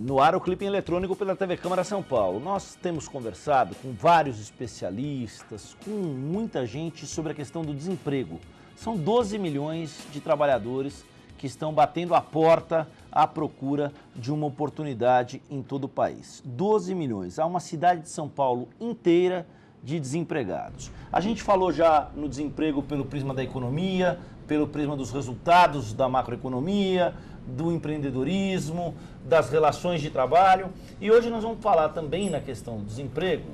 No ar, o Clipe Eletrônico pela TV Câmara São Paulo. Nós temos conversado com vários especialistas, com muita gente sobre a questão do desemprego. São 12 milhões de trabalhadores que estão batendo a porta à procura de uma oportunidade em todo o país. 12 milhões. Há uma cidade de São Paulo inteira de desempregados. A gente falou já no desemprego pelo prisma da economia, pelo prisma dos resultados da macroeconomia, do empreendedorismo, das relações de trabalho. E hoje nós vamos falar também na questão do desemprego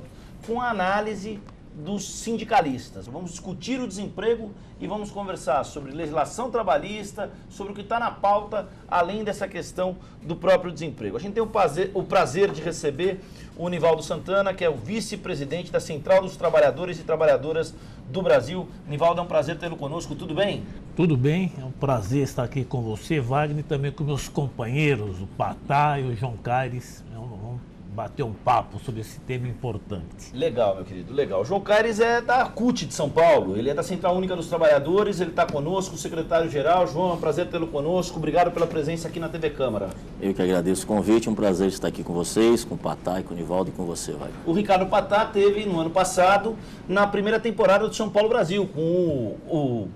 com a análise dos sindicalistas. Vamos discutir o desemprego e vamos conversar sobre legislação trabalhista, sobre o que está na pauta, além dessa questão do próprio desemprego. A gente tem o prazer de receber o Nivaldo Santana, que é o vice-presidente da Central dos Trabalhadores e Trabalhadoras do Brasil. Nivaldo, é um prazer tê-lo conosco, tudo bem? Tudo bem, é um prazer estar aqui com você, Wagner, e também com meus companheiros, o Patá e o João Caires. Vamos bater um papo sobre esse tema importante. Legal, meu querido, legal. O João Caires é da CUT de São Paulo, ele é da Central Única dos Trabalhadores, ele está conosco, o secretário-geral. João, é um prazer tê-lo conosco, obrigado pela presença aqui na TV Câmara. Eu que agradeço o convite, é um prazer estar aqui com vocês, com o Patá e com o Nivaldo e com você, Wagner. O Ricardo Patá teve no ano passado, na primeira temporada do São Paulo Brasil, com o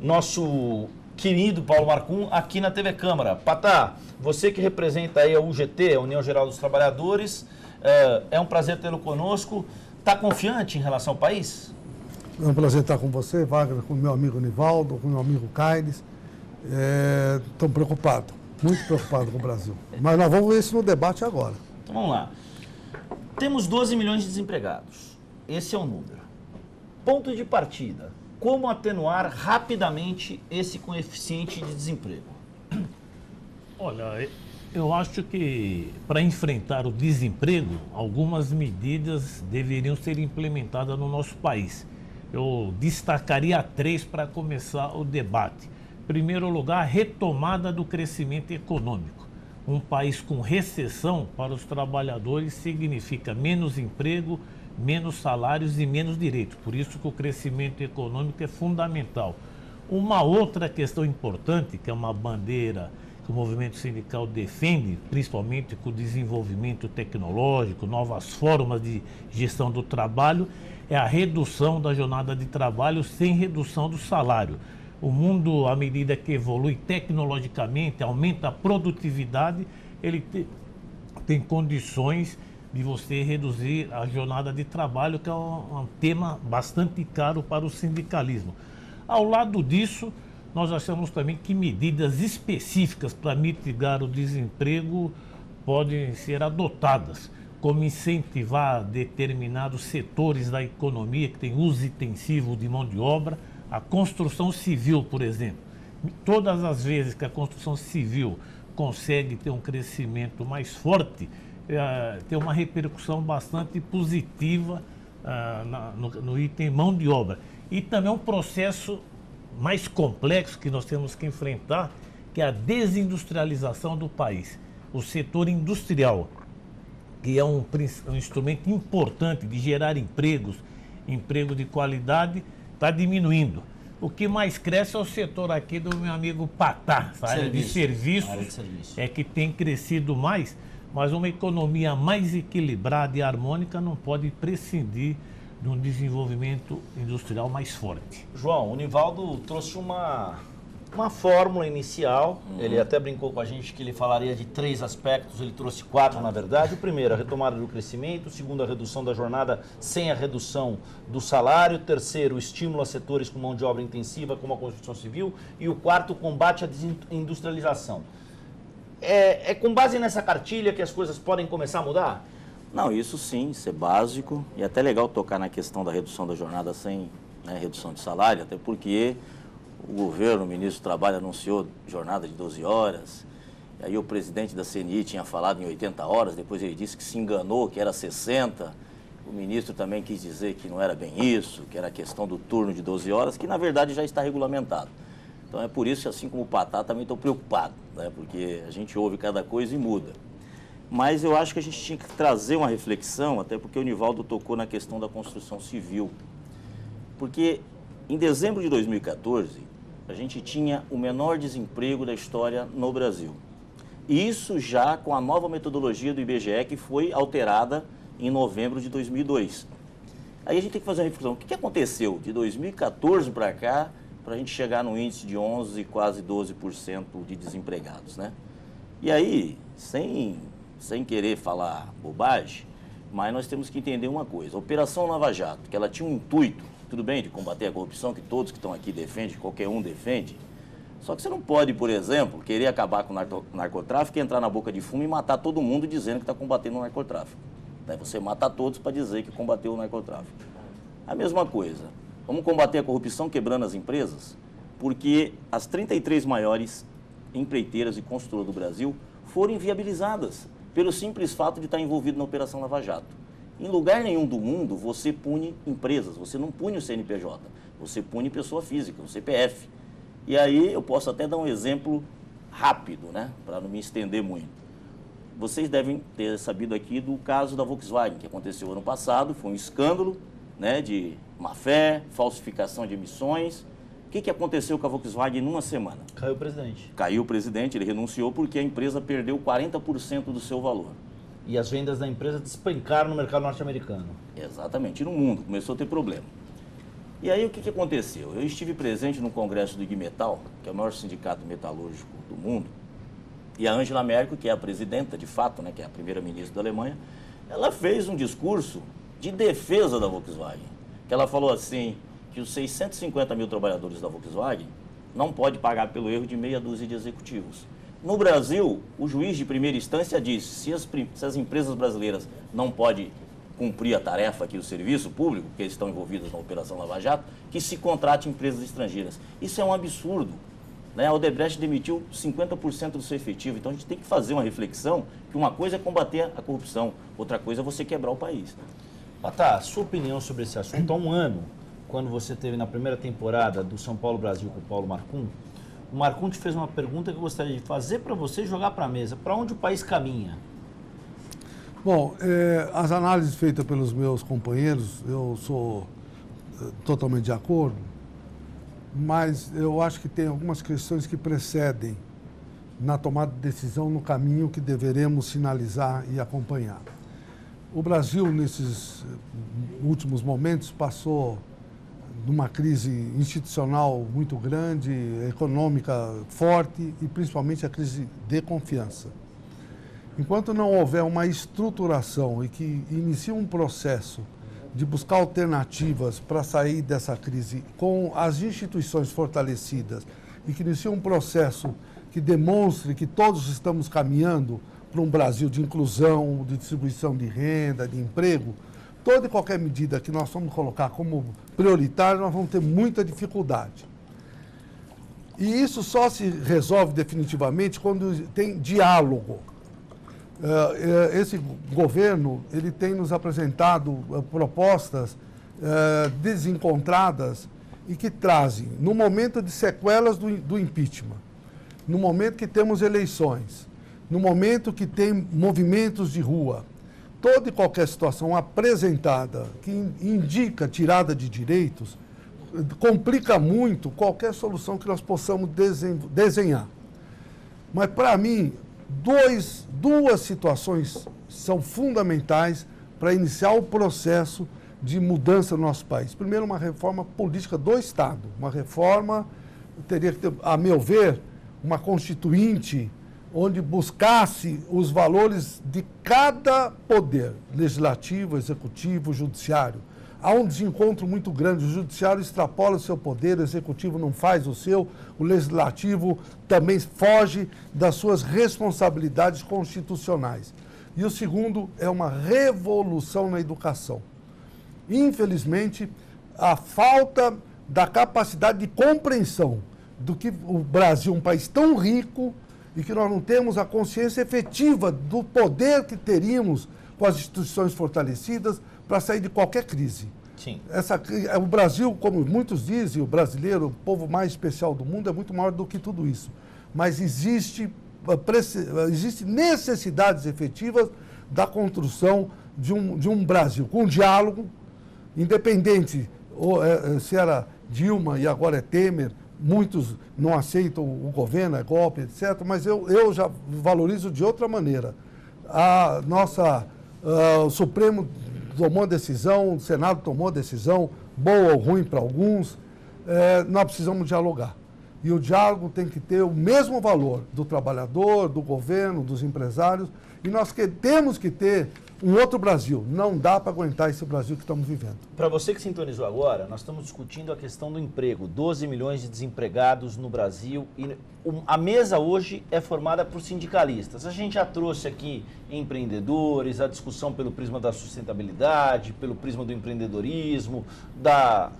nosso querido Paulo Marcum aqui na TV Câmara. Patá, você que representa aí a UGT, a União Geral dos Trabalhadores, é um prazer tê-lo conosco. Está confiante em relação ao país? É um prazer estar com você, Wagner, com o meu amigo Nivaldo, com o meu amigo Caires. Estou preocupado, muito preocupado com o Brasil. Mas nós vamos ver isso no debate agora. Então vamos lá. Temos 12 milhões de desempregados. Esse é o número. Ponto de partida. Como atenuar rapidamente esse coeficiente de desemprego? Olha, eu acho que para enfrentar o desemprego, algumas medidas deveriam ser implementadas no nosso país. Eu destacaria 3 para começar o debate. Em primeiro lugar, a retomada do crescimento econômico. Um país com recessão para os trabalhadores significa menos emprego, menos salários e menos direitos. Por isso que o crescimento econômico é fundamental. Uma outra questão importante, que é uma bandeira que o movimento sindical defende, principalmente com o desenvolvimento tecnológico, novas formas de gestão do trabalho, é a redução da jornada de trabalho sem redução do salário. O mundo, à medida que evolui tecnologicamente, aumenta a produtividade, ele tem condições de você reduzir a jornada de trabalho, que é um tema bastante caro para o sindicalismo. Ao lado disso, nós achamos também que medidas específicas para mitigar o desemprego podem ser adotadas, como incentivar determinados setores da economia que têm uso intensivo de mão de obra, a construção civil, por exemplo. Todas as vezes que a construção civil consegue ter um crescimento mais forte, tem uma repercussão bastante positiva no item mão de obra. E também um processo mais complexo que nós temos que enfrentar, que é a desindustrialização do país. O setor industrial, que é um instrumento importante de gerar empregos, emprego de qualidade, está diminuindo. O que mais cresce é o setor aqui do meu amigo Patá, a área de serviços, é que tem crescido mais, mas uma economia mais equilibrada e harmônica não pode prescindir de um desenvolvimento industrial mais forte. João, o Nivaldo trouxe uma fórmula inicial, ele até brincou com a gente que ele falaria de 3 aspectos, ele trouxe 4 na verdade. O primeiro, a retomada do crescimento. O segundo, a redução da jornada sem a redução do salário. O terceiro, o estímulo a setores com mão de obra intensiva, como a construção civil. E o quarto, o combate à desindustrialização. É com base nessa cartilha que as coisas podem começar a mudar? Não, isso sim, isso é básico. E é até legal tocar na questão da redução da jornada sem redução de salário, até porque o governo, o ministro do Trabalho anunciou jornada de 12 horas, e aí o presidente da CNI tinha falado em 80 horas, depois ele disse que se enganou, que era 60. O ministro também quis dizer que não era bem isso, que era a questão do turno de 12 horas, que na verdade já está regulamentado. Então é por isso que, assim como o Patá, também estou preocupado, porque a gente ouve cada coisa e muda. Mas eu acho que a gente tinha que trazer uma reflexão, até porque o Nivaldo tocou na questão da construção civil. Porque em dezembro de 2014, a gente tinha o menor desemprego da história no Brasil. Isso já com a nova metodologia do IBGE, que foi alterada em novembro de 2002. Aí a gente tem que fazer uma reflexão. O que aconteceu de 2014 para cá, para a gente chegar no índice de 11%, quase 12% de desempregados, né? E aí, sem querer falar bobagem, mas nós temos que entender uma coisa. A Operação Lava Jato, que ela tinha um intuito, tudo bem, de combater a corrupção, que todos que estão aqui defendem, qualquer um defende. Só que você não pode, por exemplo, querer acabar com o narcotráfico e entrar na boca de fumo e matar todo mundo dizendo que está combatendo o narcotráfico. Né? Você mata todos para dizer que combateu o narcotráfico. A mesma coisa. Vamos combater a corrupção quebrando as empresas? Porque as 33 maiores empreiteiras e construtoras do Brasil foram inviabilizadas pelo simples fato de estar envolvido na Operação Lava Jato. Em lugar nenhum do mundo você pune empresas, você não pune o CNPJ, você pune pessoa física, o CPF. E aí eu posso até dar um exemplo rápido, né, para não me estender muito. Vocês devem ter sabido aqui do caso da Volkswagen, que aconteceu ano passado, foi um escândalo, né, de má-fé, falsificação de emissões. O que aconteceu com a Volkswagen numa semana? Caiu o presidente. Caiu o presidente, ele renunciou porque a empresa perdeu 40% do seu valor. E as vendas da empresa despencaram no mercado norte-americano. Exatamente, e no mundo, começou a ter problema. E aí o que aconteceu? Eu estive presente no congresso do Igmetal, que é o maior sindicato metalúrgico do mundo, e a Angela Merkel, que é a presidenta de fato, né, que é a primeira-ministra da Alemanha, ela fez um discurso de defesa da Volkswagen, que ela falou assim, que os 650 mil trabalhadores da Volkswagen não pode pagar pelo erro de meia dúzia de executivos. No Brasil, o juiz de primeira instância disse, se as empresas brasileiras não podem cumprir a tarefa aqui, o serviço público, porque eles estão envolvidos na Operação Lava Jato, que se contrate empresas estrangeiras. Isso é um absurdo. Né? A Odebrecht demitiu 50% do seu efetivo. Então a gente tem que fazer uma reflexão que uma coisa é combater a corrupção, outra coisa é você quebrar o país. Patá, sua opinião sobre esse assunto há um ano, quando você esteve na primeira temporada do São Paulo Brasil com o Paulo Marcum, o Marcum te fez uma pergunta que eu gostaria de fazer para você e jogar para a mesa. Para onde o país caminha? Bom, as análises feitas pelos meus companheiros, eu sou totalmente de acordo, mas eu acho que tem algumas questões que precedem na tomada de decisão no caminho que deveremos sinalizar e acompanhar. O Brasil, nesses últimos momentos, passou numa crise institucional muito grande, econômica forte e principalmente a crise de confiança. Enquanto não houver uma estruturação e que inicie um processo de buscar alternativas para sair dessa crise com as instituições fortalecidas e que inicie um processo que demonstre que todos estamos caminhando para um Brasil de inclusão, de distribuição de renda, de emprego, toda e qualquer medida que nós vamos colocar como prioritária, nós vamos ter muita dificuldade. E isso só se resolve definitivamente quando tem diálogo. Esse governo, ele tem nos apresentado propostas desencontradas e que trazem, no momento de sequelas do impeachment, no momento que temos eleições, no momento que tem movimentos de rua, toda e qualquer situação apresentada que indica tirada de direitos, complica muito qualquer solução que nós possamos desenhar. Mas, para mim, duas situações são fundamentais para iniciar o processo de mudança no nosso país. Primeiro, uma reforma política do Estado. Uma reforma, teria que ter, a meu ver, uma constituinte onde buscasse os valores de cada poder, legislativo, executivo, judiciário. Há um desencontro muito grande, o judiciário extrapola o seu poder, o executivo não faz o seu, o legislativo também foge das suas responsabilidades constitucionais. E o segundo é uma revolução na educação. Infelizmente, a falta da capacidade de compreensão do que o Brasil é um país tão rico e que nós não temos a consciência efetiva do poder que teríamos com as instituições fortalecidas para sair de qualquer crise. Sim. O Brasil, como muitos dizem, o brasileiro, o povo mais especial do mundo, é muito maior do que tudo isso. Mas existe necessidades efetivas da construção de um Brasil com diálogo, independente se era Dilma e agora é Temer, muitos não aceitam o governo, é golpe, etc., mas eu já valorizo de outra maneira. O Supremo tomou decisão, o Senado tomou decisão, boa ou ruim para alguns, nós precisamos dialogar. E o diálogo tem que ter o mesmo valor do trabalhador, do governo, dos empresários, e nós temos que ter um outro Brasil. Não dá para aguentar esse Brasil que estamos vivendo. Para você que sintonizou agora, nós estamos discutindo a questão do emprego. 12 milhões de desempregados no Brasil e a mesa hoje é formada por sindicalistas. A gente já trouxe aqui empreendedores, a discussão pelo prisma da sustentabilidade, pelo prisma do empreendedorismo, da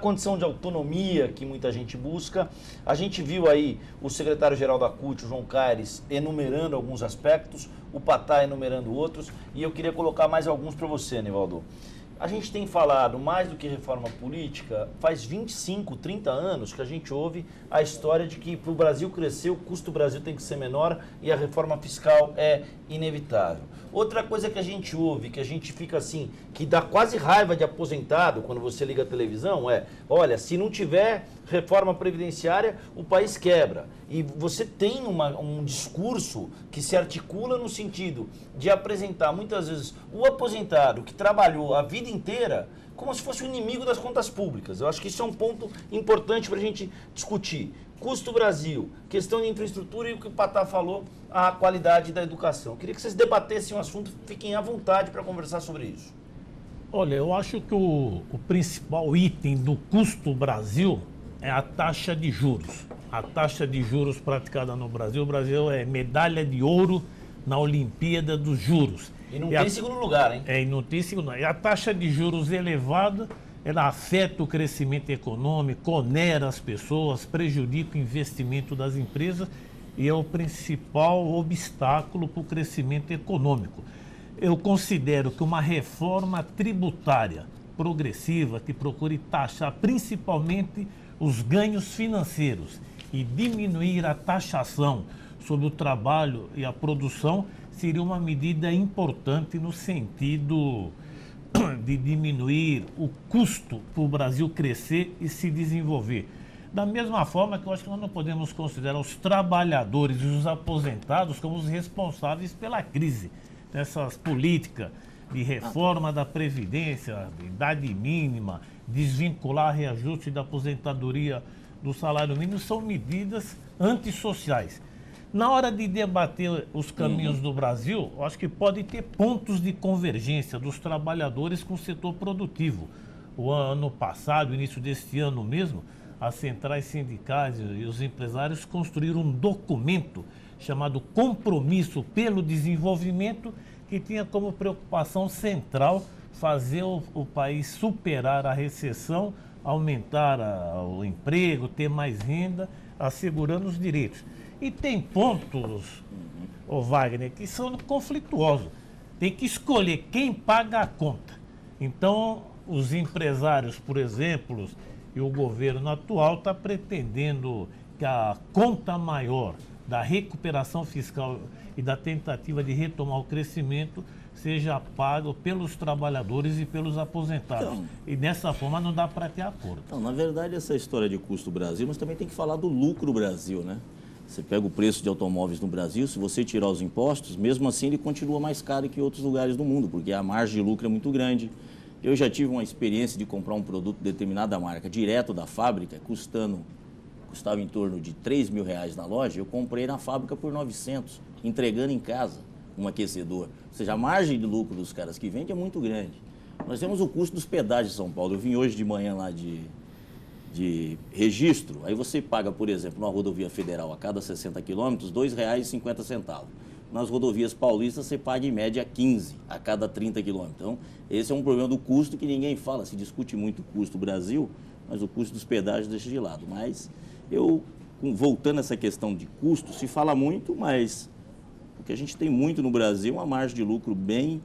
condição de autonomia que muita gente busca. A gente viu aí o secretário-geral da CUT, o João Caires, enumerando alguns aspectos, o Patá enumerando outros, e eu queria colocar mais alguns para você, Nivaldo. A gente tem falado mais do que reforma política, faz 25, 30 anos que a gente ouve a história de que para o Brasil crescer, o custo do Brasil tem que ser menor e a reforma fiscal é inevitável. Outra coisa que a gente ouve, que a gente fica assim, que dá quase raiva de aposentado quando você liga a televisão é, olha, se não tiver reforma previdenciária, o país quebra. E você tem um discurso que se articula no sentido de apresentar muitas vezes o aposentado que trabalhou a vida inteira como se fosse o inimigo das contas públicas. Eu acho que isso é um ponto importante para a gente discutir. Custo Brasil, questão de infraestrutura e o que o Patá falou, a qualidade da educação. Eu queria que vocês debatessem o assunto, fiquem à vontade para conversar sobre isso. Olha, eu acho que o principal item do custo Brasil é a taxa de juros. A taxa de juros praticada no Brasil, o Brasil é medalha de ouro na Olimpíada dos Juros. E não tem segundo lugar, hein? E não tem segundo lugar. E a taxa de juros elevada, ela afeta o crescimento econômico, onera as pessoas, prejudica o investimento das empresas e é o principal obstáculo para o crescimento econômico. Eu considero que uma reforma tributária progressiva que procure taxar principalmente os ganhos financeiros e diminuir a taxação sobre o trabalho e a produção seria uma medida importante no sentido de diminuir o custo para o Brasil crescer e se desenvolver. Da mesma forma que eu acho que nós não podemos considerar os trabalhadores e os aposentados como os responsáveis pela crise. Essas políticas de reforma da Previdência, de idade mínima, desvincular reajuste da aposentadoria do salário mínimo, são medidas antissociais. Na hora de debater os caminhos do Brasil, eu acho que pode ter pontos de convergência dos trabalhadores com o setor produtivo. O ano passado, início deste ano mesmo, as centrais sindicais e os empresários construíram um documento chamado Compromisso pelo Desenvolvimento, que tinha como preocupação central fazer o país superar a recessão, aumentar o emprego, ter mais renda, assegurando os direitos. E tem pontos, Wagner, que são conflituosos. Tem que escolher quem paga a conta. Então, os empresários, por exemplo, e o governo atual está pretendendo que a conta maior da recuperação fiscal e da tentativa de retomar o crescimento seja pago pelos trabalhadores e pelos aposentados. Então, e dessa forma não dá para ter acordo. Então, na verdade, essa história de custo Brasil, mas também tem que falar do lucro Brasil, né? Você pega o preço de automóveis no Brasil, se você tirar os impostos, mesmo assim ele continua mais caro que em outros lugares do mundo, porque a margem de lucro é muito grande. Eu já tive uma experiência de comprar um produto de determinada marca direto da fábrica, custava em torno de R$3.000 na loja, eu comprei na fábrica por 900, entregando em casa um aquecedor. Ou seja, a margem de lucro dos caras que vendem é muito grande. Nós temos o custo dos pedágios de São Paulo. Eu vim hoje de manhã lá de registro, aí você paga, por exemplo, na rodovia federal a cada 60 quilômetros, R$ 2,50. Nas rodovias paulistas você paga em média 15 a cada 30 quilômetros. Então, esse é um problema do custo que ninguém fala. Se discute muito o custo do Brasil, mas o custo dos pedágios deixa de lado. Mas voltando a essa questão de custo, se fala muito, mas o que a gente tem muito no Brasil é uma margem de lucro bem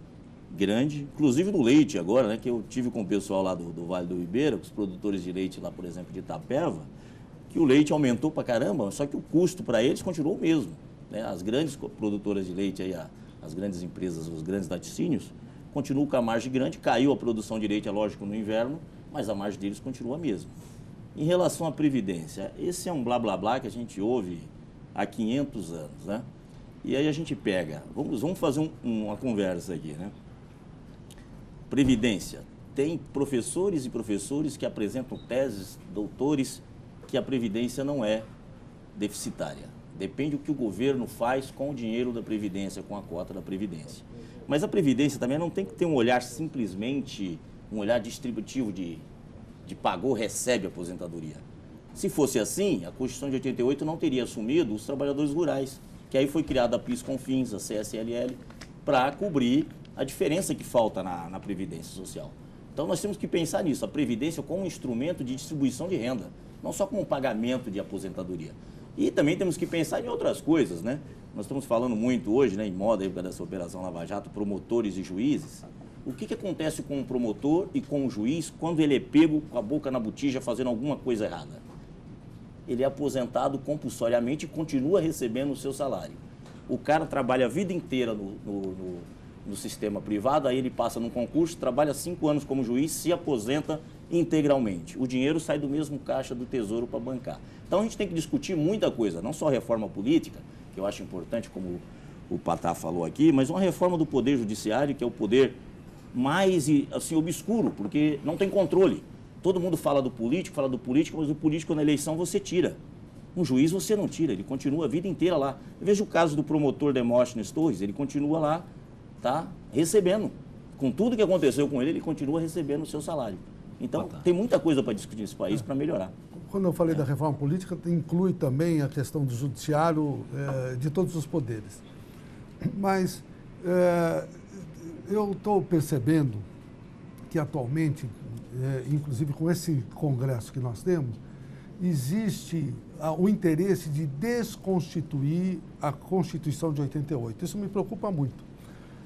grande, inclusive no leite agora, né, que eu tive com o pessoal lá do Vale do Ribeira, com os produtores de leite lá, por exemplo, de Itapeva, que o leite aumentou pra caramba, só que o custo para eles continuou o mesmo. Né? As grandes produtoras de leite, aí, as grandes empresas, os grandes laticínios, continuam com a margem grande, caiu a produção de leite, é lógico, no inverno, mas a margem deles continua a mesma. Em relação à Previdência, esse é um blá blá blá que a gente ouve há 500 anos, né? E aí a gente pega, vamos fazer uma conversa aqui, né? Previdência, tem professores e professores que apresentam teses, doutores, que a Previdência não é deficitária. Depende do que o governo faz com o dinheiro da Previdência, com a cota da Previdência. Mas a Previdência também não tem que ter um olhar simplesmente, um olhar distributivo de pagou, recebe aposentadoria. Se fosse assim, a Constituição de 88 não teria assumido os trabalhadores rurais, que aí foi criada a PIS/COFINS, a CSLL, para cobrir a diferença que falta na Previdência Social. Então nós temos que pensar nisso, a Previdência como um instrumento de distribuição de renda, não só como um pagamento de aposentadoria. E também temos que pensar em outras coisas, né? Nós estamos falando muito hoje, né, em moda, aí, dessa Operação Lava Jato, promotores e juízes. O que acontece com o promotor e com o juiz quando ele é pego com a boca na botija fazendo alguma coisa errada? Ele é aposentado compulsoriamente e continua recebendo o seu salário. O cara trabalha a vida inteira no sistema privado, aí ele passa num concurso, trabalha 5 anos como juiz, se aposenta integralmente. O dinheiro sai do mesmo caixa do Tesouro para bancar. Então a gente tem que discutir muita coisa, não só a reforma política, que eu acho importante, como o Patá falou aqui, mas uma reforma do Poder Judiciário, que é o poder mais assim, obscuro, porque não tem controle. Todo mundo fala do político, mas o político na eleição você tira. Um juiz você não tira, ele continua a vida inteira lá. Eu vejo o caso do promotor Demóstenes Torres, ele continua lá, tá, recebendo. Com tudo que aconteceu com ele, ele continua recebendo o seu salário. Então, tem muita coisa para discutir nesse país para melhorar. Quando eu falei da reforma política, inclui também a questão do judiciário, de todos os poderes. Mas eu estou percebendo que atualmente, inclusive com esse congresso que nós temos, existe o interesse de desconstituir a Constituição de 88. Isso me preocupa muito.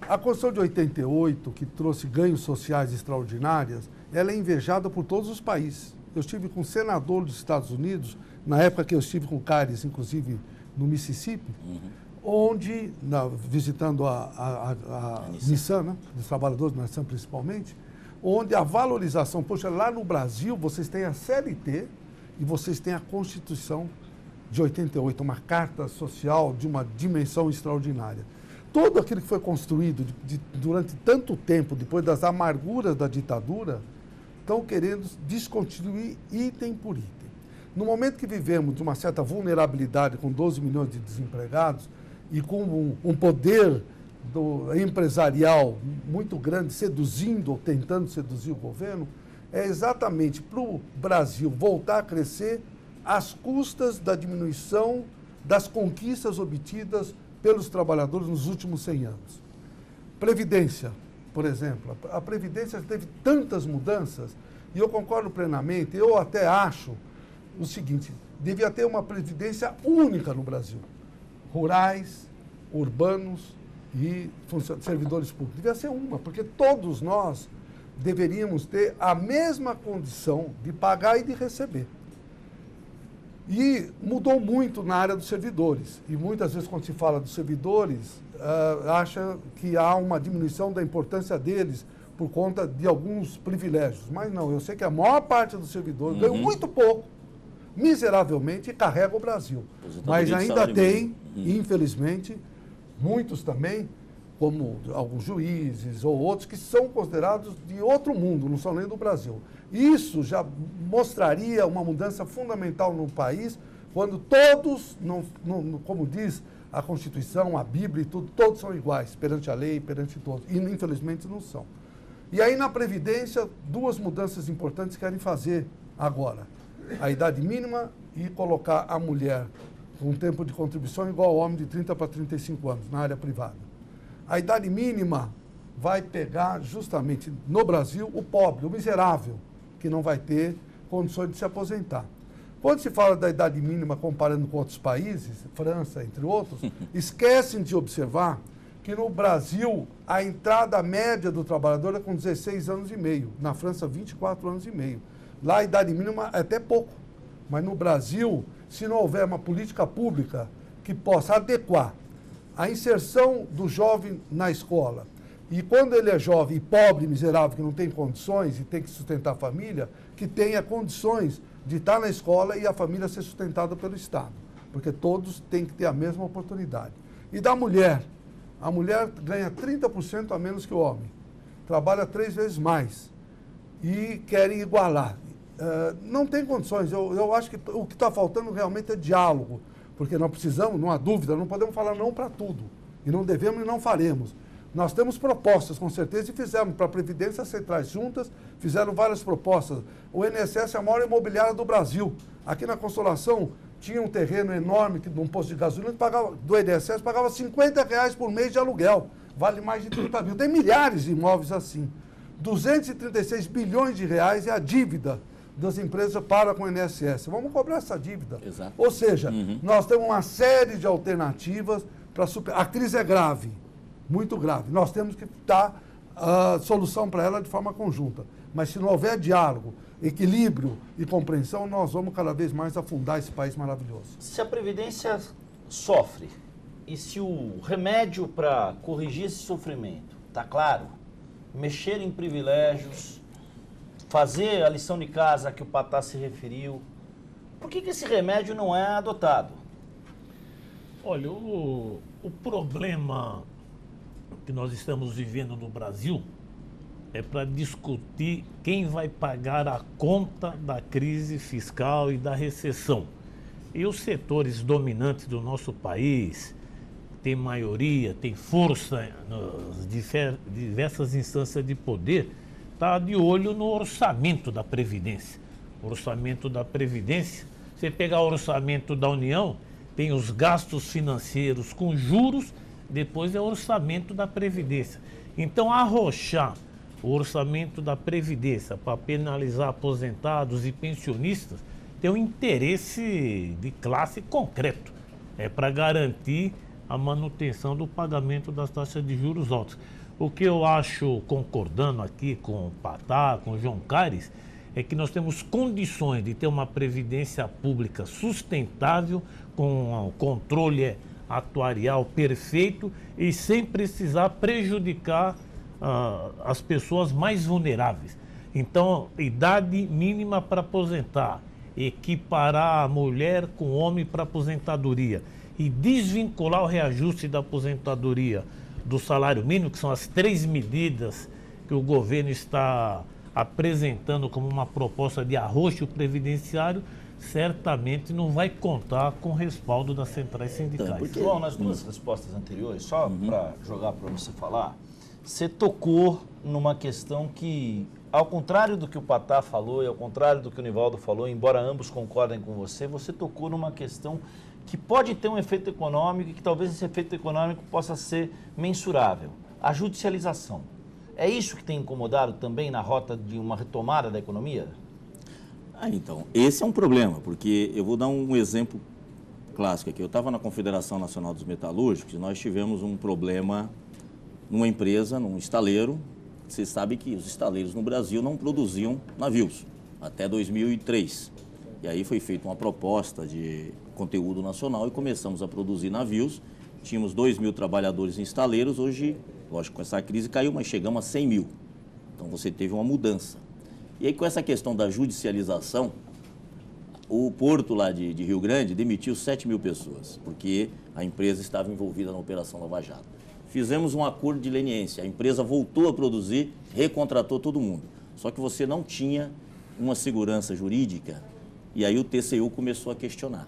A Constituição de 88, que trouxe ganhos sociais extraordinários, ela é invejada por todos os países. Eu estive com um senador dos Estados Unidos, na época que eu estive com o Caires, inclusive no Mississippi, onde, visitando a Nissan, né, dos trabalhadores da Nissan principalmente, onde a valorização, poxa, lá no Brasil vocês têm a CLT e vocês têm a Constituição de 88, uma carta social de uma dimensão extraordinária. Tudo aquilo que foi construído durante tanto tempo, depois das amarguras da ditadura, estão querendo desconstruir item por item. No momento que vivemos de uma certa vulnerabilidade, com 12 milhões de desempregados e com um poder empresarial muito grande, seduzindo ou tentando seduzir o governo, é exatamente para o Brasil voltar a crescer às custas da diminuição das conquistas obtidas pelos trabalhadores nos últimos 100 anos. Previdência, por exemplo. A Previdência teve tantas mudanças, e eu concordo plenamente, eu até acho o seguinte, devia ter uma Previdência única no Brasil. Rurais, urbanos e servidores públicos. Devia ser uma, porque todos nós deveríamos ter a mesma condição de pagar e de receber. E mudou muito na área dos servidores. E muitas vezes, quando se fala dos servidores, acha que há uma diminuição da importância deles por conta de alguns privilégios. Mas não, eu sei que a maior parte dos servidores ganham muito pouco, miseravelmente, e carrega o Brasil. Mas ainda tem, infelizmente, muitos também, como alguns juízes ou outros, que são considerados de outro mundo, não são nem do Brasil. Isso já mostraria uma mudança fundamental no país, quando todos, como diz a Constituição, a Bíblia e tudo, todos são iguais, perante a lei, perante todos. E, infelizmente, não são. E aí, na Previdência, duas mudanças importantes querem fazer agora. A idade mínima e colocar a mulher com tempo de contribuição igual ao homem de 30 para 35 anos, na área privada. A idade mínima vai pegar justamente no Brasil o pobre, o miserável, que não vai ter condições de se aposentar. Quando se fala da idade mínima comparando com outros países, França, entre outros, esquecem de observar que no Brasil a entrada média do trabalhador é com 16 anos e meio, na França 24 anos e meio. Lá a idade mínima é até pouco, mas no Brasil, se não houver uma política pública que possa adequar a inserção do jovem na escola, e quando ele é jovem e pobre, miserável, que não tem condições e tem que sustentar a família, que tenha condições de estar na escola e a família ser sustentada pelo Estado, porque todos têm que ter a mesma oportunidade. E da mulher, a mulher ganha 30% a menos que o homem, trabalha 3 vezes mais e querem igualar. Não tem condições, eu acho que o que está faltando realmente é diálogo, porque nós precisamos, não há dúvida, não podemos falar não para tudo, e não devemos e não faremos. Nós temos propostas, com certeza, e fizemos para a Previdência Centrais juntas, fizeram várias propostas. O INSS é a maior imobiliária do Brasil. Aqui na Consolação tinha um terreno enorme, num posto de gasolina, do INSS pagava R$50 por mês de aluguel. Vale mais de 30 mil. Tem milhares de imóveis assim. 236 bilhões de reais é a dívida das empresas para com o INSS. Vamos cobrar essa dívida. Exato. Ou seja, nós temos uma série de alternativas para superar. A crise é grave. Muito grave. Nós temos que dar solução para ela de forma conjunta. Mas se não houver diálogo, equilíbrio e compreensão, nós vamos cada vez mais afundar esse país maravilhoso. Se a Previdência sofre e se o remédio para corrigir esse sofrimento, está claro, mexer em privilégios, fazer a lição de casa que o Patá se referiu, por que esse remédio não é adotado? Olha, o problema que nós estamos vivendo no Brasil é para discutir quem vai pagar a conta da crise fiscal e da recessão. E os setores dominantes do nosso país têm maioria, têm força nas diversas instâncias de poder, está de olho no orçamento da Previdência. O orçamento da Previdência, você pegar o orçamento da União, tem os gastos financeiros com juros, depois é o orçamento da Previdência. Então, arrochar o orçamento da Previdência para penalizar aposentados e pensionistas tem um interesse de classe concreto. É para garantir a manutenção do pagamento das taxas de juros altas. O que eu acho, concordando aqui com o Patá, com o João Caires, é que nós temos condições de ter uma previdência pública sustentável, com um controle atuarial perfeito e sem precisar prejudicar as pessoas mais vulneráveis. Então, idade mínima para aposentar, equiparar a mulher com o homem para aposentadoria e desvincular o reajuste da aposentadoria do salário mínimo, que são as 3 medidas que o governo está apresentando como uma proposta de arroxo previdenciário, certamente não vai contar com o respaldo das centrais sindicais. João, nas 2 respostas anteriores, só para jogar para você falar, você tocou numa questão que, ao contrário do que o Patá falou e ao contrário do que o Nivaldo falou, embora ambos concordem com você, você tocou numa questão que pode ter um efeito econômico e que talvez esse efeito econômico possa ser mensurável. A judicialização. É isso que tem incomodado também na rota de uma retomada da economia? Então, esse é um problema, porque eu vou dar um exemplo clássico aqui. Eu estava na Confederação Nacional dos Metalúrgicos e nós tivemos um problema numa empresa, num estaleiro. Vocês sabem que os estaleiros no Brasil não produziam navios até 2003. E aí foi feita uma proposta de conteúdo nacional e começamos a produzir navios. Tínhamos 2.000 trabalhadores em estaleiros, hoje, lógico, com essa crise caiu, mas chegamos a 100 mil. Então você teve uma mudança. E aí, com essa questão da judicialização, o porto lá de Rio Grande demitiu 7 mil pessoas, porque a empresa estava envolvida na Operação Lava Jato. Fizemos um acordo de leniência, a empresa voltou a produzir, recontratou todo mundo. Só que você não tinha uma segurança jurídica, e aí o TCU começou a questionar.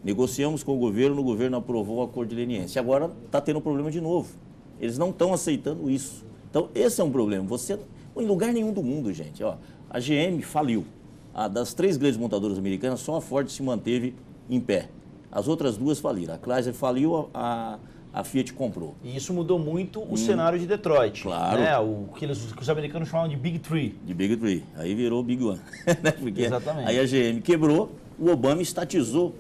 Negociamos com o governo aprovou o acordo de leniência. Agora está tendo um problema de novo. Eles não estão aceitando isso. Então, esse é um problema. Você, em lugar nenhum do mundo, gente, ó, a GM faliu. Das 3 grandes montadoras americanas, só a Ford se manteve em pé. As outras 2 faliram. A Chrysler faliu, a Fiat comprou. E isso mudou muito o cenário de Detroit. Claro. Né? O que os americanos chamam de Big Three. De Big Three. Aí virou Big One. Né? Porque exatamente. Aí a GM quebrou, o Obama estatizou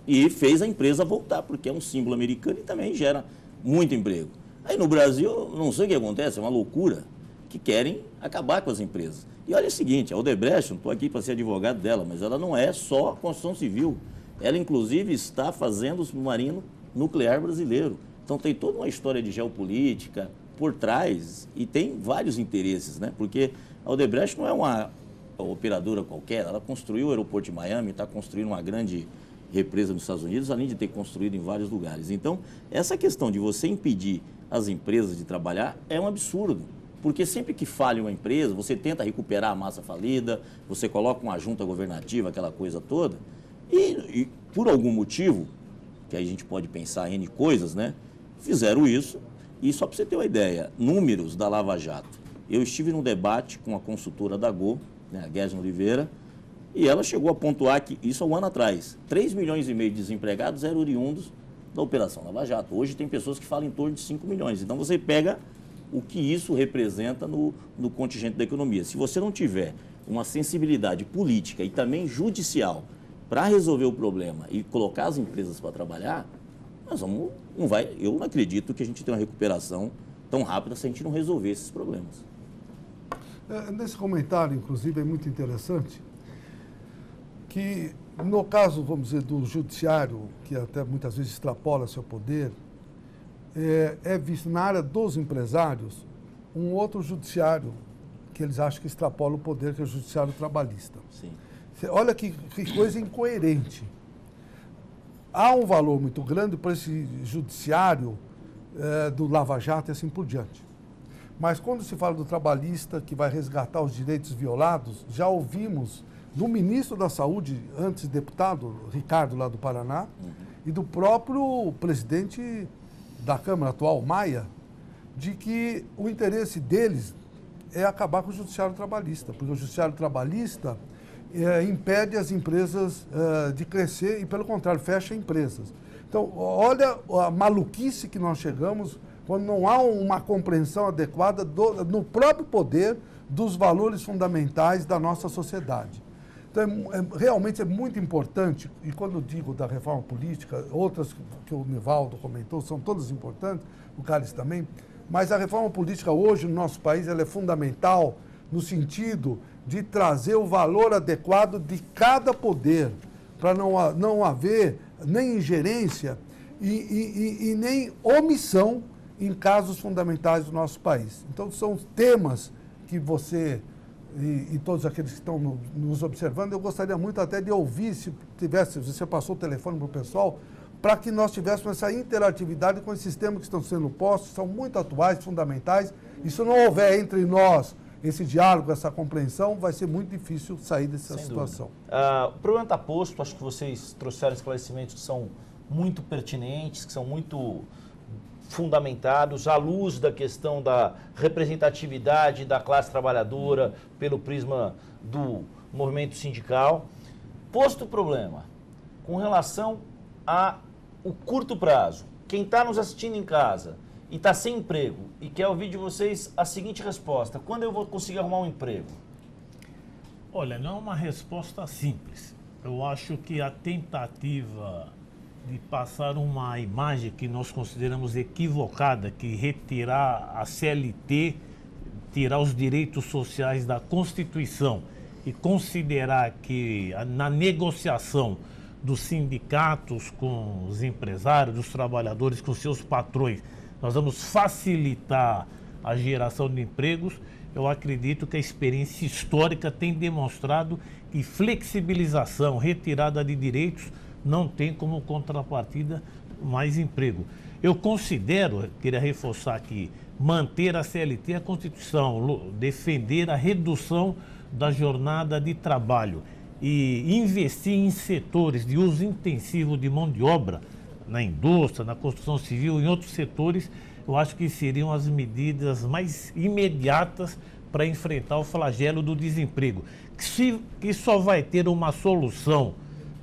e fez a empresa voltar, porque é um símbolo americano e também gera muito emprego. Aí no Brasil, não sei o que acontece, é uma loucura, que querem acabar com as empresas. E olha o seguinte, a Odebrecht, não estou aqui para ser advogado dela, mas ela não é só construção civil. Ela, inclusive, está fazendo o submarino nuclear brasileiro. Então tem toda uma história de geopolítica por trás e tem vários interesses, né? Porque a Odebrecht não é operadora qualquer, ela construiu o aeroporto de Miami, está construindo uma grande represa nos Estados Unidos, além de ter construído em vários lugares. Então, essa questão de você impedir as empresas de trabalhar é um absurdo. Porque sempre que falha uma empresa, você tenta recuperar a massa falida, você coloca uma junta governativa, aquela coisa toda, e por algum motivo, que aí a gente pode pensar em N coisas, né? Fizeram isso, e só para você ter uma ideia, números da Lava Jato. Eu estive num debate com a consultora da Gol, né, a Guesma Oliveira, e ela chegou a pontuar que, isso há um ano atrás, 3,5 milhões de desempregados eram oriundos da Operação Lava Jato. Hoje tem pessoas que falam em torno de 5 milhões. Então você pega o que isso representa no contingente da economia. Se você não tiver uma sensibilidade política e também judicial para resolver o problema e colocar as empresas para trabalhar, eu não acredito que a gente tenha uma recuperação tão rápida se a gente não resolver esses problemas. Nesse comentário, inclusive, é muito interessante que, no caso, vamos dizer, do judiciário, que até muitas vezes extrapola seu poder, é visto na área dos empresários um outro judiciário que eles acham que extrapola o poder, que é o judiciário trabalhista. Sim. Olha que coisa incoerente. Há um valor muito grande para esse judiciário do Lava Jato e assim por diante. Mas quando se fala do trabalhista que vai resgatar os direitos violados, já ouvimos do ministro da Saúde, antes deputado, Ricardo, lá do Paraná, e do próprio presidente da Câmara atual, Maia, de que o interesse deles é acabar com o judiciário trabalhista, porque o judiciário trabalhista impede as empresas de crescer e, pelo contrário, fecha empresas. Então, olha a maluquice que nós chegamos quando não há uma compreensão adequada no próprio poder dos valores fundamentais da nossa sociedade. Então, realmente é muito importante, e quando eu digo da reforma política, outras que o Nivaldo comentou, são todas importantes, o Carlos também, mas a reforma política hoje no nosso país ela é fundamental no sentido de trazer o valor adequado de cada poder, para não haver nem ingerência e nem omissão em casos fundamentais do nosso país. Então, são temas que você e todos aqueles que estão nos observando, eu gostaria muito até de ouvir, se você passou o telefone para o pessoal, para que nós tivéssemos essa interatividade com esses temas que estão sendo postos, são muito atuais, fundamentais, e se não houver entre nós esse diálogo, essa compreensão, vai ser muito difícil sair dessa situação. O problema está posto, acho que vocês trouxeram esclarecimentos que são muito pertinentes, que são muito fundamentados à luz da questão da representatividade da classe trabalhadora pelo prisma do movimento sindical. Posto o problema, com relação ao curto prazo, quem está nos assistindo em casa e está sem emprego e quer ouvir de vocês a seguinte resposta: quando eu vou conseguir arrumar um emprego? Olha, não é uma resposta simples. Eu acho que a tentativa de passar uma imagem que nós consideramos equivocada, que retirar a CLT, tirar os direitos sociais da Constituição e considerar que na negociação dos sindicatos com os empresários, dos trabalhadores com seus patrões, nós vamos facilitar a geração de empregos, eu acredito que a experiência histórica tem demonstrado que flexibilização, retirada de direitos, não tem como contrapartida mais emprego. Eu considero, queria reforçar aqui, manter a CLT, a Constituição, defender a redução da jornada de trabalho e investir em setores de uso intensivo de mão de obra, na indústria, na construção civil, em outros setores, eu acho que seriam as medidas mais imediatas para enfrentar o flagelo do desemprego, que só vai ter uma solução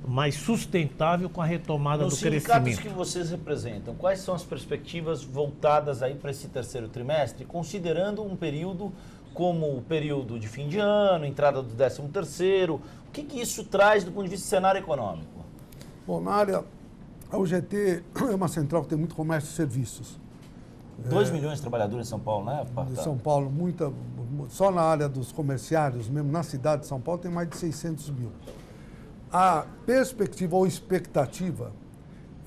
mais sustentável com a retomada do crescimento. Nos sindicatos que vocês representam, quais são as perspectivas voltadas aí para esse terceiro trimestre, considerando um período como o período de fim de ano, entrada do 13º, o que isso traz do ponto de vista do cenário econômico? Bom, na área, a UGT é uma central que tem muito comércio e serviços. 2 milhões de trabalhadores em São Paulo, né? Em São Paulo, só na área dos comerciários, mesmo na cidade de São Paulo, tem mais de 600 mil. A perspectiva ou expectativa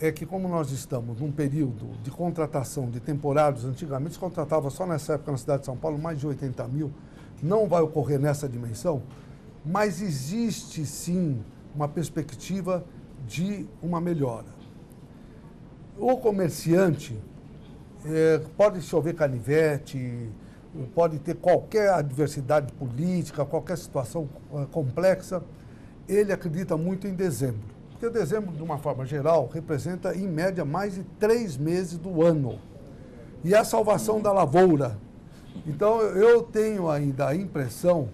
é que, como nós estamos num período de contratação de temporários, antigamente se contratava só nessa época na cidade de São Paulo mais de 80 mil, não vai ocorrer nessa dimensão, mas existe sim uma perspectiva de uma melhora. O comerciante pode chover canivete, pode ter qualquer adversidade política, qualquer situação complexa, ele acredita muito em dezembro. Porque dezembro, de uma forma geral, representa, em média, mais de 3 meses do ano. E é a salvação da lavoura. Então, eu tenho ainda a impressão,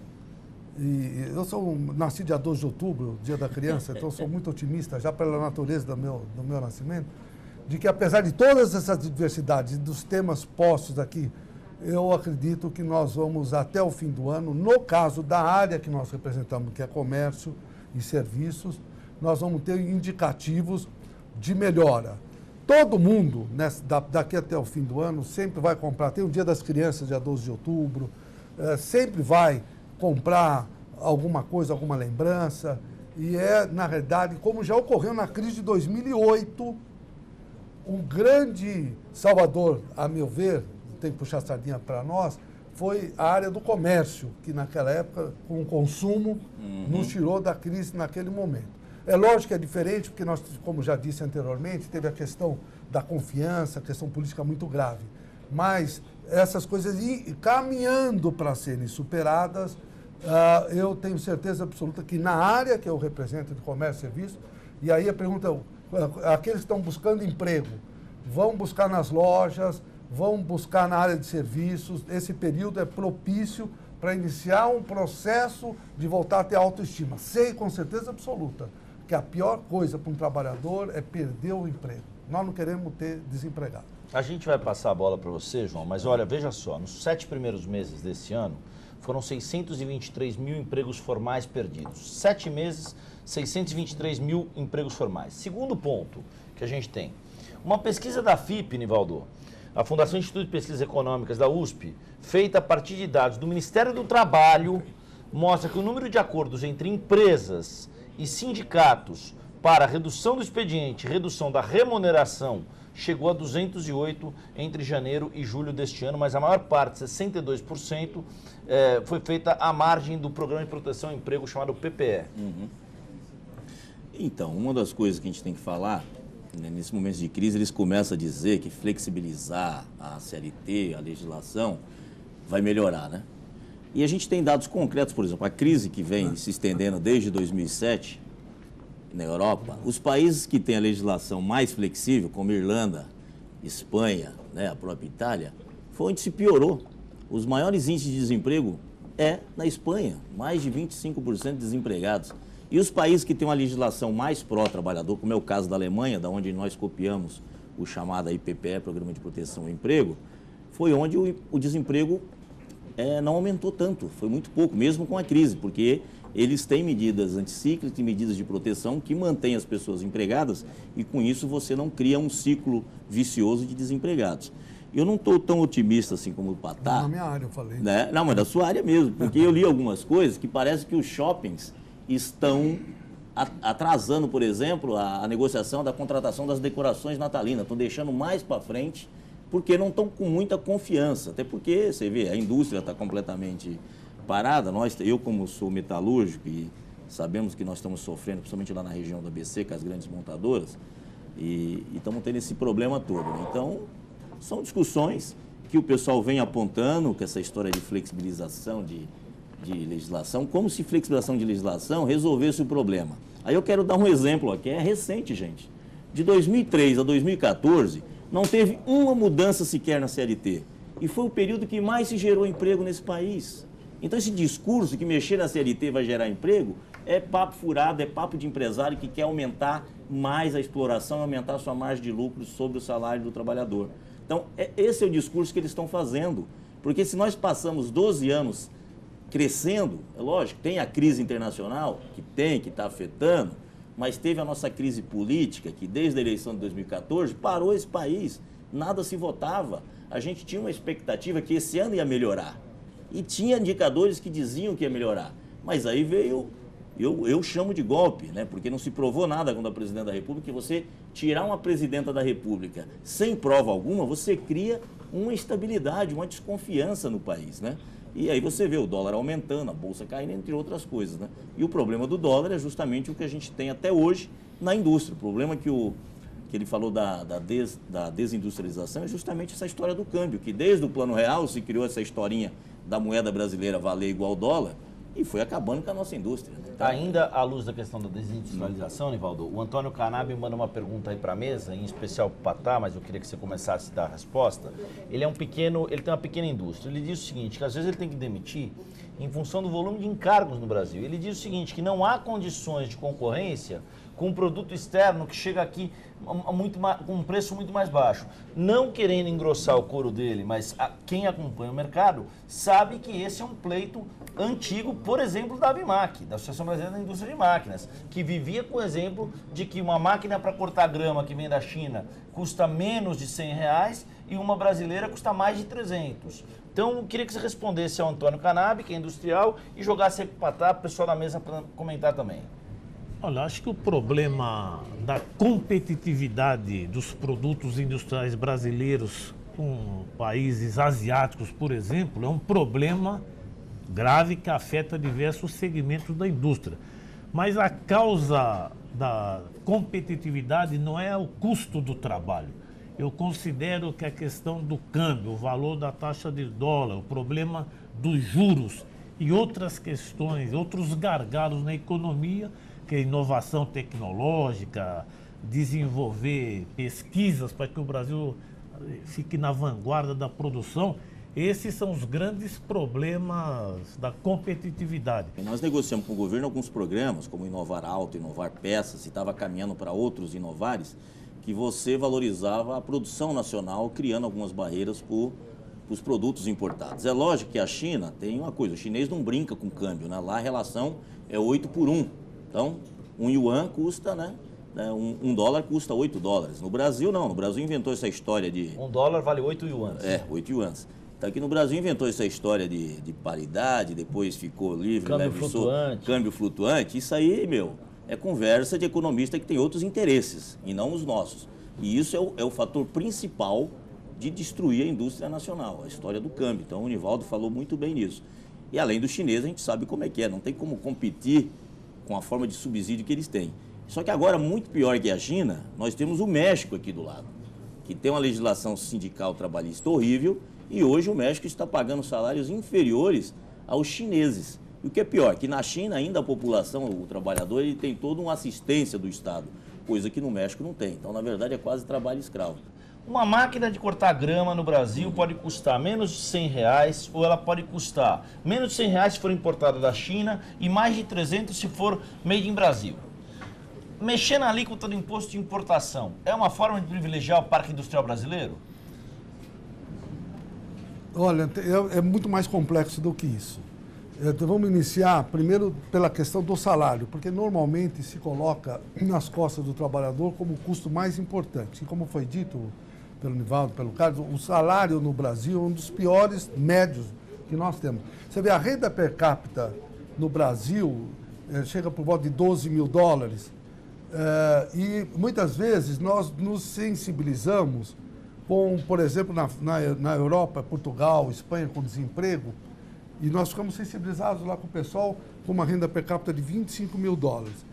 e eu nasci dia 12 de outubro, dia da criança, então eu sou muito otimista, já pela natureza do meu nascimento, de que apesar de todas essas adversidades e dos temas postos aqui, eu acredito que nós vamos até o fim do ano, no caso da área que nós representamos, que é comércio e serviços, nós vamos ter indicativos de melhora. Todo mundo, daqui até o fim do ano, sempre vai comprar, tem o Dia das Crianças, dia 12 de outubro, sempre vai comprar alguma coisa, alguma lembrança, e na realidade, como já ocorreu na crise de 2008, um grande salvador, a meu ver, tem que puxar a sardinha para nós, foi a área do comércio, que naquela época, com o consumo, nos tirou da crise naquele momento. É lógico que é diferente, porque nós, como já disse anteriormente, teve a questão da confiança, a questão política muito grave. Mas essas coisas caminhando para serem superadas, eu tenho certeza absoluta que na área que eu represento de comércio e serviço, e aí a pergunta é, aqueles que estão buscando emprego, vão buscar nas lojas, vão buscar na área de serviços, esse período é propício para iniciar um processo de voltar a ter autoestima. Sei com certeza absoluta que a pior coisa para um trabalhador é perder o emprego. Nós não queremos ter desempregado. A gente vai passar a bola para você, João, mas olha, veja só, nos 7 primeiros meses desse ano, foram 623 mil empregos formais perdidos. 7 meses, 623 mil empregos formais. Segundo ponto que a gente tem, uma pesquisa da FIP, Nivaldo, a Fundação Instituto de Pesquisas Econômicas da USP, feita a partir de dados do Ministério do Trabalho, mostra que o número de acordos entre empresas e sindicatos para redução do expediente, redução da remuneração, chegou a 208 entre janeiro e julho deste ano, mas a maior parte, 62%, foi feita à margem do Programa de Proteção ao Emprego chamado PPE. Então, uma das coisas que a gente tem que falar, né, nesse momento de crise, eles começam a dizer que flexibilizar a CLT, a legislação, vai melhorar, né? E a gente tem dados concretos, por exemplo, a crise que vem se estendendo desde 2007 na Europa, os países que têm a legislação mais flexível, como Irlanda, Espanha, né, a própria Itália, foi onde se piorou. Os maiores índices de desemprego é na Espanha, mais de 25% de desempregados. E os países que têm uma legislação mais pró-trabalhador, como é o caso da Alemanha, da onde nós copiamos o chamado IPPE, Programa de Proteção ao Emprego, foi onde o desemprego não aumentou tanto, foi muito pouco, mesmo com a crise, porque eles têm medidas anticíclicas e medidas de proteção que mantêm as pessoas empregadas e com isso você não cria um ciclo vicioso de desempregados. Eu não estou tão otimista assim como o Patá. Na minha área eu falei. Né? Não, mas da sua área mesmo, porque eu li algumas coisas que parece que os shoppings estão atrasando, por exemplo, a negociação da contratação das decorações natalinas, estão deixando mais para frente porque não estão com muita confiança, até porque, você vê, a indústria está completamente parada. Eu, como sou metalúrgico, e sabemos que nós estamos sofrendo, principalmente lá na região da ABC, com as grandes montadoras, e estamos tendo esse problema todo. Então, são discussões que o pessoal vem apontando, com essa história de flexibilização de legislação, como se flexibilização de legislação resolvesse o problema. Aí eu quero dar um exemplo aqui, é recente, gente. De 2003 a 2014, não teve uma mudança sequer na CLT. E foi o período que mais se gerou emprego nesse país. Então, esse discurso que mexer na CLT vai gerar emprego é papo furado, é papo de empresário que quer aumentar mais a exploração, aumentar a sua margem de lucro sobre o salário do trabalhador. Então, esse é o discurso que eles estão fazendo. Porque se nós passamos 12 anos crescendo, é lógico, tem a crise internacional, que está afetando, mas teve a nossa crise política, que desde a eleição de 2014 parou esse país, nada se votava. A gente tinha uma expectativa que esse ano ia melhorar. E tinha indicadores que diziam que ia melhorar. Mas aí veio, eu chamo de golpe, né? Porque não se provou nada quando a presidente da República, que você tirar uma presidenta da República sem prova alguma, você cria uma instabilidade, uma desconfiança no país, né? E aí você vê o dólar aumentando, a bolsa caindo, entre outras coisas, né? E o problema do dólar é justamente o que a gente tem até hoje na indústria. O problema que ele falou da desindustrialização é justamente essa história do câmbio, que desde o Plano Real se criou essa historinha da moeda brasileira valer igual ao dólar e foi acabando com a nossa indústria. Né? Então, ainda à luz da questão da desindustrialização, Nivaldo, o Antônio Canabi manda uma pergunta aí para a mesa, em especial para o Patá, mas eu queria que você começasse a dar a resposta. Ele tem uma pequena indústria. Ele diz o seguinte, que às vezes ele tem que demitir em função do volume de encargos no Brasil. Ele diz o seguinte, que não há condições de concorrência com um produto externo que chega aqui com um preço muito mais baixo. Não querendo engrossar o couro dele, mas quem acompanha o mercado sabe que esse é um pleito antigo, por exemplo, da ABIMAQ, da Associação Brasileira da Indústria de Máquinas, que vivia com o exemplo de que uma máquina para cortar grama que vem da China custa menos de R$100 e uma brasileira custa mais de 300. Então, eu queria que você respondesse ao Antônio Canabi, que é industrial, e jogasse aqui para trás, para o pessoal da mesa para comentar também. Olha, acho que o problema da competitividade dos produtos industriais brasileiros com países asiáticos, por exemplo, é um problema grave que afeta diversos segmentos da indústria. Mas a causa da competitividade não é o custo do trabalho. Eu considero que a questão do câmbio, o valor da taxa de dólar, o problema dos juros e outras questões, outros gargalos na economia, que é inovação tecnológica, desenvolver pesquisas para que o Brasil fique na vanguarda da produção, esses são os grandes problemas da competitividade. Nós negociamos com o governo alguns programas, como Inovar Auto, Inovar Peças, e estava caminhando para outros inovares, que você valorizava a produção nacional, criando algumas barreiras para os produtos importados. É lógico que a China tem uma coisa, o chinês não brinca com câmbio, né? Lá a relação é 8 por 1. Então, um yuan custa, né? Um dólar custa 8 dólares. No Brasil, não. No Brasil inventou essa história de... Um dólar vale 8 yuans. 8 yuans. Então, aqui no Brasil inventou essa história de paridade, depois ficou livre, câmbio flutuante. Câmbio flutuante. Isso aí, é conversa de economista que tem outros interesses, e não os nossos. E isso é o fator principal de destruir a indústria nacional, a história do câmbio. Então, o Nivaldo falou muito bem nisso. E além do chinês, a gente sabe como é que é. Não tem como competir com a forma de subsídio que eles têm. Só que agora, muito pior que a China, nós temos o México aqui do lado, que tem uma legislação sindical trabalhista horrível, e hoje o México está pagando salários inferiores aos chineses. E o que é pior, que na China ainda a população, o trabalhador, ele tem toda uma assistência do Estado, coisa que no México não tem. Então, na verdade, é quase trabalho escravo. Uma máquina de cortar grama no Brasil pode custar menos de R$100 ou ela pode custar menos de R$100 se for importada da China e mais de 300 se for made in Brasil. Mexer na alíquota do imposto de importação é uma forma de privilegiar o parque industrial brasileiro? Olha, é muito mais complexo do que isso. Então, vamos iniciar primeiro pela questão do salário, porque normalmente se coloca nas costas do trabalhador como o custo mais importante. E como foi dito pelo Nivaldo, pelo Carlos, o salário no Brasil é um dos piores médios que nós temos. Você vê, a renda per capita no Brasil chega por volta de 12 mil dólares e muitas vezes nós nos sensibilizamos com, por exemplo, na Europa, Portugal, Espanha, com desemprego, e nós ficamos sensibilizados lá com o pessoal com uma renda per capita de 25 mil dólares.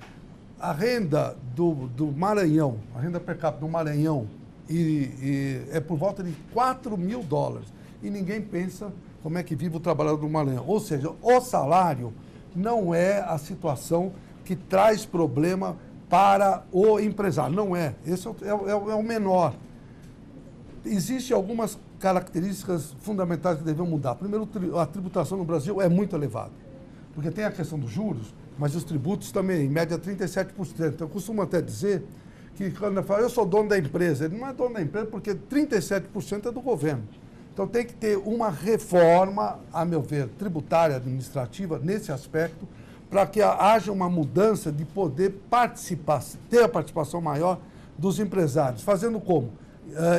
A renda do Maranhão, a renda per capita do Maranhão, é por volta de 4 mil dólares. E ninguém pensa como é que vive o trabalhador do Maranhão. Ou seja, o salário não é a situação que traz problema para o empresário. Não é. Esse é o menor. Existem algumas características fundamentais que devem mudar. Primeiro, a tributação no Brasil é muito elevada, porque tem a questão dos juros, mas os tributos também, em média 37%. Eu costumo até dizer que quando eu falo, eu sou dono da empresa, ele não é dono da empresa porque 37% é do governo. Então tem que ter uma reforma, a meu ver, tributária, administrativa, nesse aspecto, para que haja uma mudança de poder participar, ter a participação maior dos empresários. Fazendo como?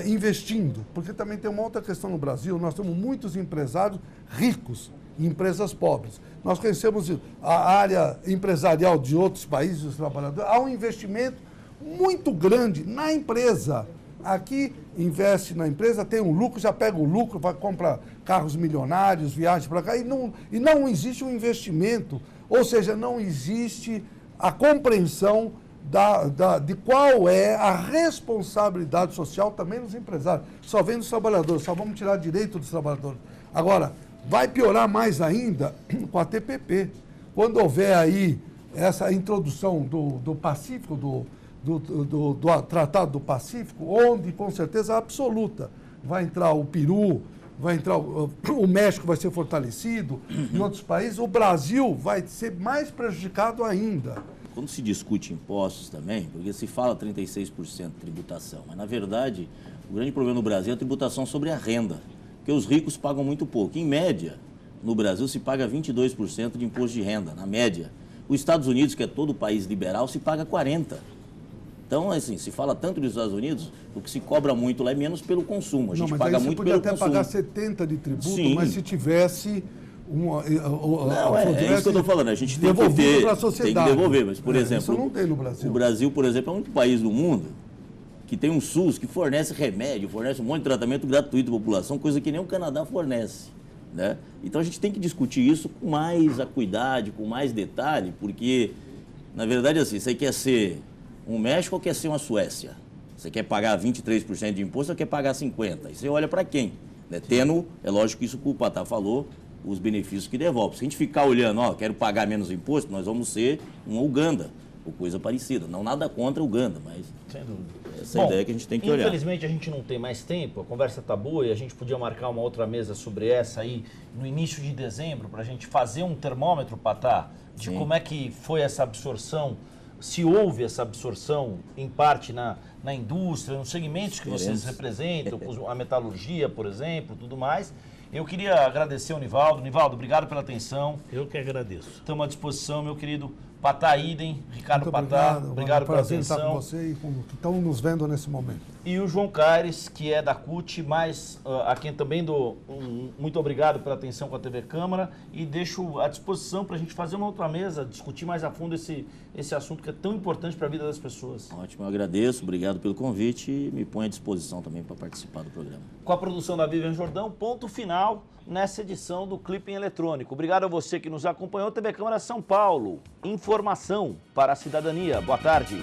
Investindo, porque também tem uma outra questão no Brasil, nós temos muitos empresários ricos e empresas pobres. Nós conhecemos a área empresarial de outros países, os trabalhadores, há um investimento muito grande na empresa. Aqui investe na empresa, tem um lucro, já pega o lucro, vai comprar carros milionários, viagens para cá, e não existe um investimento, ou seja, não existe a compreensão de qual é a responsabilidade social também dos empresários. Só vem dos trabalhadores, só vamos tirar direito dos trabalhadores. Agora, vai piorar mais ainda com a TPP. Quando houver aí essa introdução do Pacífico, do Tratado do Pacífico, onde, com certeza absoluta, vai entrar o Peru, vai entrar o México vai ser fortalecido, em outros países, o Brasil vai ser mais prejudicado ainda. Quando se discute impostos também, porque se fala 36% de tributação, mas na verdade o grande problema no Brasil é a tributação sobre a renda, porque os ricos pagam muito pouco. Em média, no Brasil se paga 22% de imposto de renda, na média. Os Estados Unidos, que é todo país liberal, se paga 40%. Então, assim, se fala tanto dos Estados Unidos, o que se cobra muito lá é menos pelo consumo. A gente paga muito pelo consumo. Você podia até pagar 70% de tributo, sim, mas se tivesse... é isso que eu estou falando, a gente tem que devolver, mas, por exemplo, isso não tem no Brasil. O Brasil, por exemplo, é o único país do mundo que tem um SUS que fornece remédio, fornece um monte de tratamento gratuito à população, coisa que nem o Canadá fornece, né? Então a gente tem que discutir isso com mais acuidade, com mais detalhe, porque, na verdade, assim, você quer ser um México ou quer ser uma Suécia? Você quer pagar 23% de imposto ou quer pagar 50%? Aí você olha para quem? Né? Tendo, é lógico que isso que o Patá falou, os benefícios que devolve. Se a gente ficar olhando, quero pagar menos imposto, nós vamos ser uma Uganda, ou coisa parecida. Não nada contra a Uganda, mas essa é a ideia que a gente tem que olhar. Infelizmente a gente não tem mais tempo, a conversa está boa e a gente podia marcar uma outra mesa sobre essa aí no início de dezembro, para a gente fazer um termômetro, Patá, de como é que foi essa absorção, se houve essa absorção, em parte na indústria, nos segmentos que vocês representam, a metalurgia, por exemplo, tudo mais. Eu queria agradecer ao Nivaldo. Nivaldo, obrigado pela atenção. Eu que agradeço. Estamos à disposição, meu querido. Patá Idem, Ricardo Patá, obrigado pela atenção. Estar com você e com que estão nos vendo nesse momento. E o João Caires, que é da CUT, mas a quem também dou muito obrigado pela atenção com a TV Câmara e deixo à disposição para a gente fazer uma outra mesa, discutir mais a fundo esse assunto que é tão importante para a vida das pessoas. Ótimo, eu agradeço, obrigado pelo convite e me ponho à disposição também para participar do programa. Com a produção da Vivian Jordão, ponto final nessa edição do Clipping Eletrônico. Obrigado a você que nos acompanhou. TV Câmara São Paulo. Informação para a cidadania. Boa tarde.